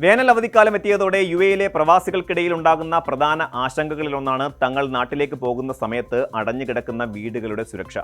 വേനൽ അവധിക്കാലം എത്തിയതോടെ യുഎയിലെ പ്രവാസികൾക്കിടയിൽ ഉണ്ടാകുന്ന പ്രധാന ആശങ്കകളിലൊന്നാണ് തങ്ങൾ നാട്ടിലേക്ക് പോകുന്ന സമയത്ത് അടഞ്ഞുകിടക്കുന്ന വീടുകളുടെ സുരക്ഷ.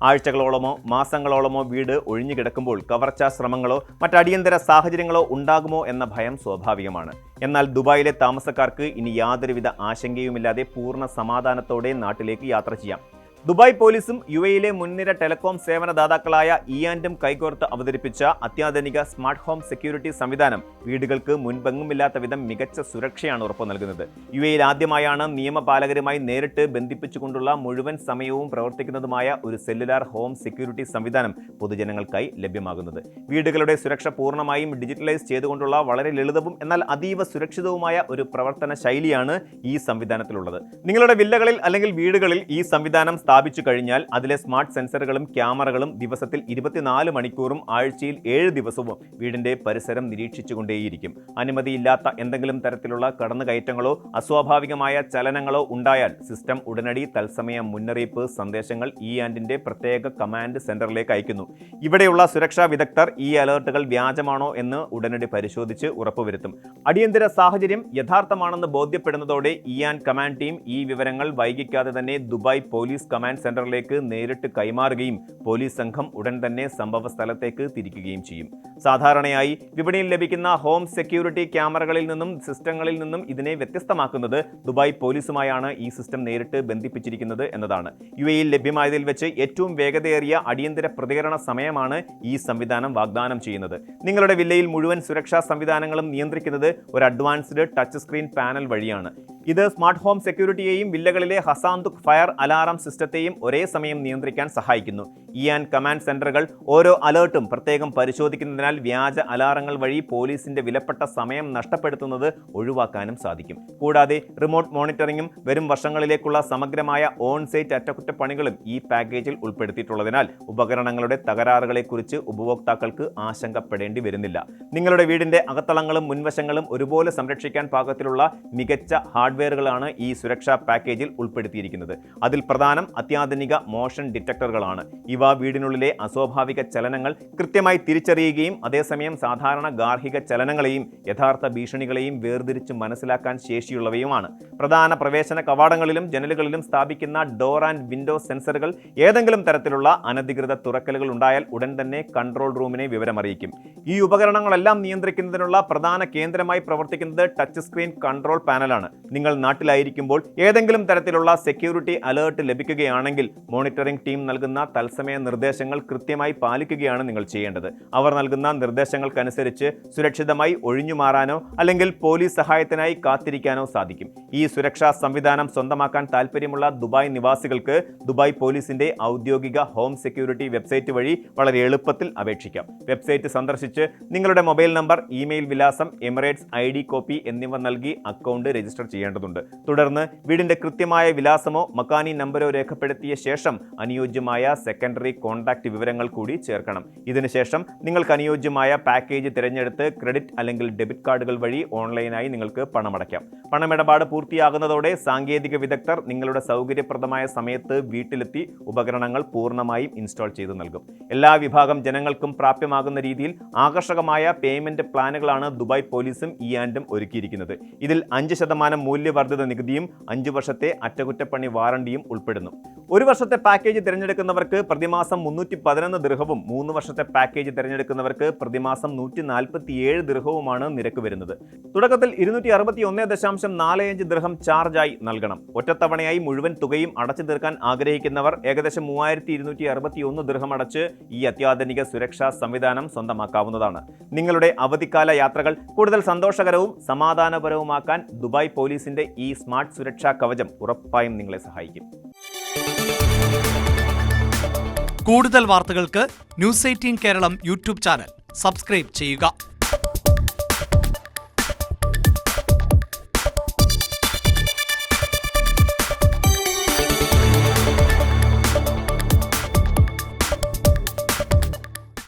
ആഴ്ചകളോളമോ മാസങ്ങളോളമോ വീട് ഒഴിഞ്ഞുകിടക്കുമ്പോൾ കവർച്ചാ ശ്രമങ്ങളോ മറ്റടിയന്തര സാഹചര്യങ്ങളോ ഉണ്ടാകുമോ എന്ന ഭയം സ്വാഭാവികമാണ്. എന്നാൽ ദുബായിലെ താമസക്കാർക്ക് ഇനി യാതൊരുവിധ ആശങ്കയുമില്ലാതെ പൂർണ്ണ സമാധാനത്തോടെ നാട്ടിലേക്ക് യാത്ര ചെയ്യാം. ദുബായ് പോലീസും യുഎയിലെ മുൻനിര ടെലികോം സേവനദാതാക്കളായ ഇയാൻഡും കൈകോർത്ത് അവതരിപ്പിച്ച അത്യാധുനിക സ്മാർട്ട് ഹോം സെക്യൂരിറ്റി സംവിധാനം വീടുകൾക്ക് മുൻപെങ്ങുമില്ലാത്ത വിധം മികച്ച സുരക്ഷയാണ് ഉറപ്പു നൽകുന്നത്. യുഎയിൽ ആദ്യമായാണ് നിയമപാലകരുമായി നേരിട്ട് ബന്ധിപ്പിച്ചുകൊണ്ടുള്ള മുഴുവൻ സമയവും പ്രവർത്തിക്കുന്നതുമായ ഒരു സെല്ലുലാർ ഹോം സെക്യൂരിറ്റി സംവിധാനം പൊതുജനങ്ങൾക്കായി ലഭ്യമാകുന്നത്. വീടുകളുടെ സുരക്ഷ പൂർണ്ണമായും ഡിജിറ്റലൈസ് ചെയ്തുകൊണ്ടുള്ള വളരെ ലളിതവും എന്നാൽ അതീവ സുരക്ഷിതവുമായ ഒരു പ്രവർത്തന ശൈലിയാണ് ഈ സംവിധാനത്തിലുള്ളത്. നിങ്ങളുടെ വില്ലകളിൽ അല്ലെങ്കിൽ വീടുകളിൽ ഈ സംവിധാനം സ്ഥാപിച്ചു കഴിഞ്ഞാൽ അതിലെ സ്മാർട്ട് സെൻസറുകളും ക്യാമറകളും ദിവസത്തിൽ 24 മണിക്കൂറും ആഴ്ചയിൽ 7 ദിവസവും വീടിന്റെ പരിസരം നിരീക്ഷിച്ചുകൊണ്ടേയിരിക്കും. അനുമതിയില്ലാത്ത എന്തെങ്കിലും തരത്തിലുള്ള കടന്നുകയറ്റങ്ങളോ അസ്വാഭാവികമായ ചലനങ്ങളോ ഉണ്ടായാൽ സിസ്റ്റം ഉടനടി തത്സമയ മുന്നറിയിപ്പ് സന്ദേശങ്ങൾ ഇആൻഡിന്റെ പ്രത്യേക കമാൻഡ് സെന്ററിലേക്ക് അയക്കുന്നു. ഇവിടെയുള്ള സുരക്ഷാ വിദഗ്ധർ ഈ അലേർട്ടുകൾ വ്യാജമാണോ എന്ന് ഉടനടി പരിശോധിച്ച് ഉറപ്പുവരുത്തും. അടിയന്തര സാഹചര്യം യഥാർത്ഥമാണെന്ന് ബോധ്യപ്പെടുന്നതോടെ ഇആൻ കമാൻഡ് ടീം ഈ വിവരങ്ങൾ വൈകിക്കാതെ തന്നെ ദുബായ് പോലീസ് കമാൻഡ് സെന്ററിലേക്ക് നേരിട്ട് കൈമാറുകയും പോലീസ് സംഘം ഉടൻ തന്നെ സംഭവ സ്ഥലത്തേക്ക് തിരിക്കുകയും ചെയ്യും. സാധാരണയായി വിപണിയിൽ ലഭിക്കുന്ന ഹോം സെക്യൂരിറ്റി ക്യാമറകളിൽ നിന്നും സിസ്റ്റങ്ങളിൽ നിന്നും ഇതിനെ വ്യത്യസ്തമാക്കുന്നത് ദുബായ് പോലീസുമായാണ് ഈ സിസ്റ്റം നേരിട്ട് ബന്ധിപ്പിച്ചിരിക്കുന്നത് എന്നതാണ്. യുഎയിൽ ലഭ്യമായതിൽ വെച്ച് ഏറ്റവും വേഗതയേറിയ അടിയന്തര പ്രതികരണ സമയമാണ് ഈ സംവിധാനം വാഗ്ദാനം ചെയ്യുന്നത്. നിങ്ങളുടെ വില്ലയിൽ മുഴുവൻ സുരക്ഷാ സംവിധാനങ്ങളും നിയന്ത്രിക്കുന്നത് ഒരു അഡ്വാൻസ്ഡ് ടച്ച് സ്ക്രീൻ പാനൽ വഴിയാണ്. ഇത് സ്മാർട്ട് ഹോം സെക്യൂരിറ്റിയെയും വില്ലകളിലെ ഹസാന്തുക് ഫയർ അലാറം സിസ്റ്റത്തെയും ഒരേ സമയം നിയന്ത്രിക്കാൻ സഹായിക്കുന്നു. ഇആൻ കമാൻഡ് സെന്ററുകൾ ഓരോ അലേർട്ടും പ്രത്യേകം പരിശോധിക്കുന്നതിനാൽ വ്യാജ അലാറങ്ങൾ വഴി പോലീസിന്റെ വിലപ്പെട്ട സമയം നഷ്ടപ്പെടുത്തുന്നത് ഒഴിവാക്കാനും സാധിക്കും. കൂടാതെ റിമോട്ട് മോണിറ്ററിംഗും വരും വർഷങ്ങളിലേക്കുള്ള സമഗ്രമായ ഓൺ സൈറ്റ് അറ്റകുറ്റപ്പണികളും ഈ പാക്കേജിൽ ഉൾപ്പെടുത്തിയിട്ടുള്ളതിനാൽ ഉപകരണങ്ങളുടെ തകരാറുകളെക്കുറിച്ച് ഉപഭോക്താക്കൾക്ക് ആശങ്കപ്പെടേണ്ടി വരുന്നില്ല. നിങ്ങളുടെ വീടിന്റെ അകത്തളങ്ങളും മുൻവശങ്ങളും ഒരുപോലെ സംരക്ഷിക്കാൻ പാകത്തിലുള്ള മികച്ച ഹാർഡ്വെയറുകളാണ് ഈ സുരക്ഷാ പാക്കേജിൽ ഉൾപ്പെടുത്തിയിരിക്കുന്നത്. അതിൽ പ്രധാനം അത്യാധുനിക മോഷൻ ഡിറ്റക്ടറുകളാണ്. ഇവ വീടിനുള്ളിലെ അസ്വാഭാവിക ചലനങ്ങൾ കൃത്യമായി തിരിച്ചറിയുകയും അതേസമയം സാധാരണ ഗാർഹിക ചലനങ്ങളെയും യഥാർത്ഥ ഭീഷണികളെയും വേർതിരിച്ച് മനസ്സിലാക്കാൻ ശേഷിയുള്ളവയുമാണ്. പ്രധാന പ്രവേശന കവാടങ്ങളിലും ജനലുകളിലും സ്ഥാപിക്കുന്ന ഡോർ ആൻഡ് വിൻഡോ സെൻസറുകൾ ഏതെങ്കിലും തരത്തിലുള്ള അനധികൃത തുറക്കലുകൾ ഉണ്ടായാൽ ഉടൻ തന്നെ കൺട്രോൾ റൂമിനെ വിവരമറിയിക്കും. ഈ ഉപകരണങ്ങളെല്ലാം നിയന്ത്രിക്കുന്നതിനുള്ള പ്രധാന കേന്ദ്രമായി പ്രവർത്തിക്കുന്നത് ടച്ച് സ്ക്രീൻ കൺട്രോൾ പാനലാണ്. നിങ്ങൾ നാട്ടിലായിരിക്കുമ്പോൾ ഏതെങ്കിലും തരത്തിലുള്ള സെക്യൂരിറ്റി അലേർട്ട് ലഭിക്കുകയാണെങ്കിൽ മോണിറ്ററിംഗ് ടീം നൽകുന്ന തത്സമയ നിർദ്ദേശങ്ങൾ കൃത്യമായി പാലിക്കുകയാണ് നിങ്ങൾ ചെയ്യേണ്ടത്. അവർ നൽകുന്ന നിർദ്ദേശങ്ങൾക്കനുസരിച്ച് സുരക്ഷിതമായി ഒഴിഞ്ഞുമാറാനോ അല്ലെങ്കിൽ പോലീസ് സഹായത്തിനായി കാത്തിരിക്കാനോ സാധിക്കും. ഈ സുരക്ഷാ സംവിധാനം സ്വന്തമാക്കാൻ താൽപ്പര്യമുള്ള ദുബായ് നിവാസികൾക്ക് ദുബായ് പോലീസിന്റെ ഔദ്യോഗിക ഹോം സെക്യൂരിറ്റി വെബ്സൈറ്റ് വഴി വളരെ എളുപ്പത്തിൽ അപേക്ഷിക്കാം. വെബ്സൈറ്റ് സന്ദർശിച്ച് നിങ്ങളുടെ മൊബൈൽ നമ്പർ, ഇമെയിൽ വിലാസം, എമിറേറ്റ്സ് ID കോപ്പി എന്നിവ നൽകി അക്കൗണ്ട് രജിസ്റ്റർ ചെയ്യേണ്ടതുണ്ട്. തുടർന്ന് വീടിന്റെ കൃത്യമായ വിലാസമോ മക്കാനി നമ്പരോ രേഖപ്പെടുത്തിയ ശേഷം അനുയോജ്യമായ സെക്കൻഡറി കോൺടാക്ട് വിവരങ്ങൾ കൂടി ചേർക്കണം. ഇതിനുശേഷം നിങ്ങൾക്ക് അനുയോജ്യമായ പാക്കേജ് തിരഞ്ഞെടുത്ത് ക്രെഡിറ്റ് അല്ലെങ്കിൽ ഡെബിറ്റ് കാർഡുകൾ വഴി ഓൺലൈനായി നിങ്ങൾക്ക് പണമടയ്ക്കാം. പണമിടപാട് പൂർത്തിയാകുന്നതോടെ സാങ്കേതിക വിദഗ്ധർ നിങ്ങളുടെ സൗകര്യപ്രദമായ സമയത്ത് വീട്ടിലെത്തി ഉപകരണങ്ങൾ പൂർണ്ണമായും ഇൻസ്റ്റാൾ ചെയ്തു നൽകും. എല്ലാ വിഭാഗം ജനങ്ങൾക്കും പ്രാപ്യമാകുന്ന രീതിയിൽ ആകർഷകമായ പേയ്മെന്റ് പ്ലാനുകളാണ് ദുബായ് പോലീസും ഇആൻഡും ഒരുക്കിയിരിക്കുന്നത്. ഇതിൽ 5% മൂല്യവർദ്ധിത നികുതിയും 5 വർഷത്തെ അറ്റകുറ്റപ്പണി വാറണ്ടിയും ഉൾപ്പെടുന്നു. 1 വർഷത്തെ പാക്കേജ് തിരഞ്ഞെടുക്കുന്നവർക്ക് പ്രതിമാസം 311 ദിർഹവും 3 വർഷത്തെ പാക്കേജ് തിരഞ്ഞെടുക്കുന്നവർക്ക് പ്രതിമാസം 147 ദിർഹവുമാണ് നിരക്ക് വരുന്നത്. തുടക്കത്തിൽ 261.45 ദിർഹം ചാർജായി നൽകണം. ഒറ്റത്തവണയായി മുഴുവൻ തുകയും അടച്ചു തീർക്കാൻ ആഗ്രഹിക്കുന്നവർ ഏകദേശം 3261 ദിർഹം അടച്ച് ഈ അത്യാധുനിക സുരക്ഷാ സംവിധാനം സ്വന്തമാക്കാവുന്നതാണ്. നിങ്ങളുടെ അവധിക്കാല യാത്രകൾ കൂടുതൽ സന്തോഷകരവും സമാധാനപരവുമാക്കാൻ ദുബായ് പോലീസിന്റെ ഈ സ്മാർട്ട് സുരക്ഷാ കവചം ഉറപ്പായും നിങ്ങളെ സഹായിക്കും. കൂടുതൽ വാർത്തകൾക്ക് news 18 Keralam YouTube channel subscribe ചെയ്യുക.